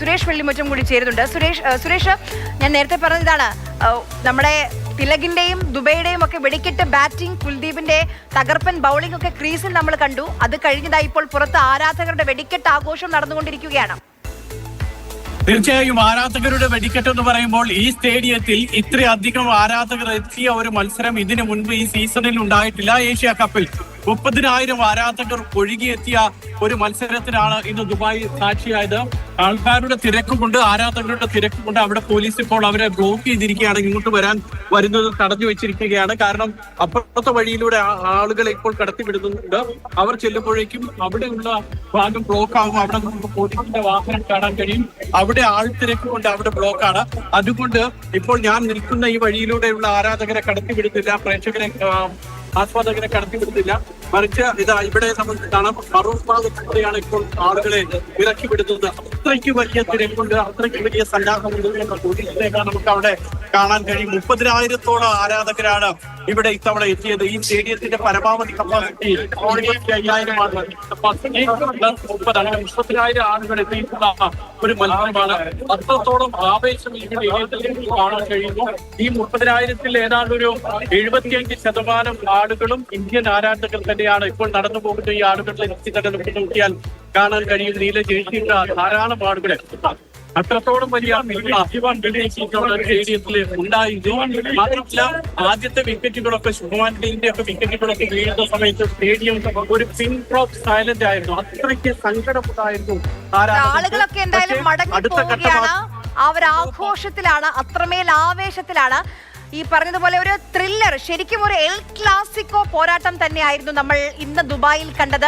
സുരേഷ് വെള്ളിമുറ്റം കൂടി ചേരുന്നുണ്ട്. സുരേഷ് ഞാൻ നേരത്തെ പറഞ്ഞതാണ്, നമ്മുടെ തിലകിന്റെയും ദുബൈയുടെയും ഒക്കെ വെടിക്കെട്ട് ബാറ്റിംഗ്, കുൽദീപിന്റെ തകർപ്പൻ ബൗളിംഗ് ഒക്കെ ക്രീസിൽ നമ്മൾ കണ്ടു. അത് കഴിഞ്ഞതായി ഇപ്പോൾ പുറത്ത് ആരാധകരുടെ വെടിക്കെട്ട് ആഘോഷം നടന്നുകൊണ്ടിരിക്കുകയാണ്. തീർച്ചയായും ആരാധകരുടെ വെടിക്കെട്ട് എന്ന് പറയുമ്പോൾ ഈ സ്റ്റേഡിയത്തിൽ ഇത്രയധികം ആരാധകർ എത്തിയ ഒരു മത്സരം ഇതിനു മുൻപ് ഈ സീസണിൽ ഉണ്ടായിട്ടില്ല. ഏഷ്യ കപ്പിൽ 30,000 ആരാധകർ ഒഴുകിയെത്തിയ ഒരു മത്സരത്തിനാണ് ഇന്ന് ദുബായ് സാക്ഷിയായത്. ആൾക്കാരുടെ തിരക്കുകൊണ്ട്, ആരാധകരുടെ തിരക്കുകൊണ്ട് അവിടെ പോലീസ് ഇപ്പോൾ അവരെ ബ്ലോക്ക് ചെയ്തിരിക്കുകയാണ്. ഇങ്ങോട്ട് വരുന്നത് തടഞ്ഞു വെച്ചിരിക്കുകയാണ്. കാരണം അപ്പുറത്തെ വഴിയിലൂടെ ആളുകളെ ഇപ്പോൾ കടത്തിവിടുന്നുണ്ട്. അവർ ചെല്ലുമ്പോഴേക്കും അവിടെയുള്ള ഭാഗം ബ്ലോക്ക് ആകും. അവിടെ നമുക്ക് പോലീസിന്റെ വാഹനം കാണാൻ കഴിയും. അവിടെ ആൾ തിരക്കുകൊണ്ട് അവിടെ ബ്ലോക്കാണ്. അതുകൊണ്ട് ഇപ്പോൾ ഞാൻ നിൽക്കുന്ന ഈ വഴിയിലൂടെയുള്ള ആരാധകരെ കടത്തിവിടുന്നില്ല, പ്രേക്ഷകരെ ആസ്വാദകരെ കടത്തിവിടുന്നില്ല. മറിച്ച് ഇതാ ഇവിടെ സംബന്ധിച്ചാണ് ഫറൂഖ് ഭാഗത്തൂടെയാണ് ഇപ്പോൾ ആളുകളെ ഇറക്കി വിടുന്നത്. അത്രയ്ക്ക് വലിയ തിരക്കുണ്ട്, അത്രയ്ക്ക് വലിയ സന്നാഹമുണ്ട് എന്ന പോലീസിലേക്കാണ് നമുക്ക് അവിടെ കാണാൻ കഴിയും. 30,000-ഓളം ആരാധകരാണ് ഇവിടെ ഇത്തവണ എത്തിയത്. ഈ സ്റ്റേഡിയത്തിന്റെ പരമാവധി കപ്പാസിറ്റി 55,000 30,000 ആളുകൾ എത്തിയിട്ടുള്ള ഒരു മത്സരമാണ്. അത്രത്തോളം ആവേശം ഈ സ്റ്റേഡിയത്തിൽ കാണാൻ കഴിയുന്നു. ഈ 30,000-ൽ ഏതാണ്ട് ഒരു 75% ആളുകളും ഇന്ത്യൻ ആരാധകർ തന്നെയാണ്. ഇപ്പോൾ നടന്നു പോകുന്ന ഈ ആളുകളുടെ ലിസ്റ്റ് തന്നെ നമുക്ക് നോക്കിയാൽ കാണാൻ കഴിയും. നീല ജയിച്ചിട്ടുള്ള ധാരാളം ആളുകളെ, അത്രത്തോളം വലിയ സ്റ്റേഡിയത്തിൽ ഉണ്ടായിരുന്നു. മാത്രമല്ല ആദ്യത്തെ വിക്കറ്റുകളൊക്കെ ശുഭമാൻ ഗില്ലിന്റെ ഒക്കെ വിക്കറ്റുകളൊക്കെ വീഴുന്ന സമയത്ത് സ്റ്റേഡിയം ഒരു പിൻ ഡ്രോപ്പ് സൈലന്റ് ആയിരുന്നു. അത്രയ്ക്ക് സങ്കടമുണ്ടായിരുന്നു ആളുകളൊക്കെ. എന്തായാലും മടങ്ങി പോവുകയാണ്, അവർ ആഘോഷത്തിലാണ്, അത്രമേൽ ആവേശത്തിലാണ്. ഈ പറഞ്ഞതുപോലെ ഒരു ത്രില്ലർ, ശരിക്കും ഒരു എൽ ക്ലാസിക്കോ പോരാട്ടം തന്നെയായിരുന്നു നമ്മൾ ഇന്ന് ദുബായിൽ കണ്ടത്.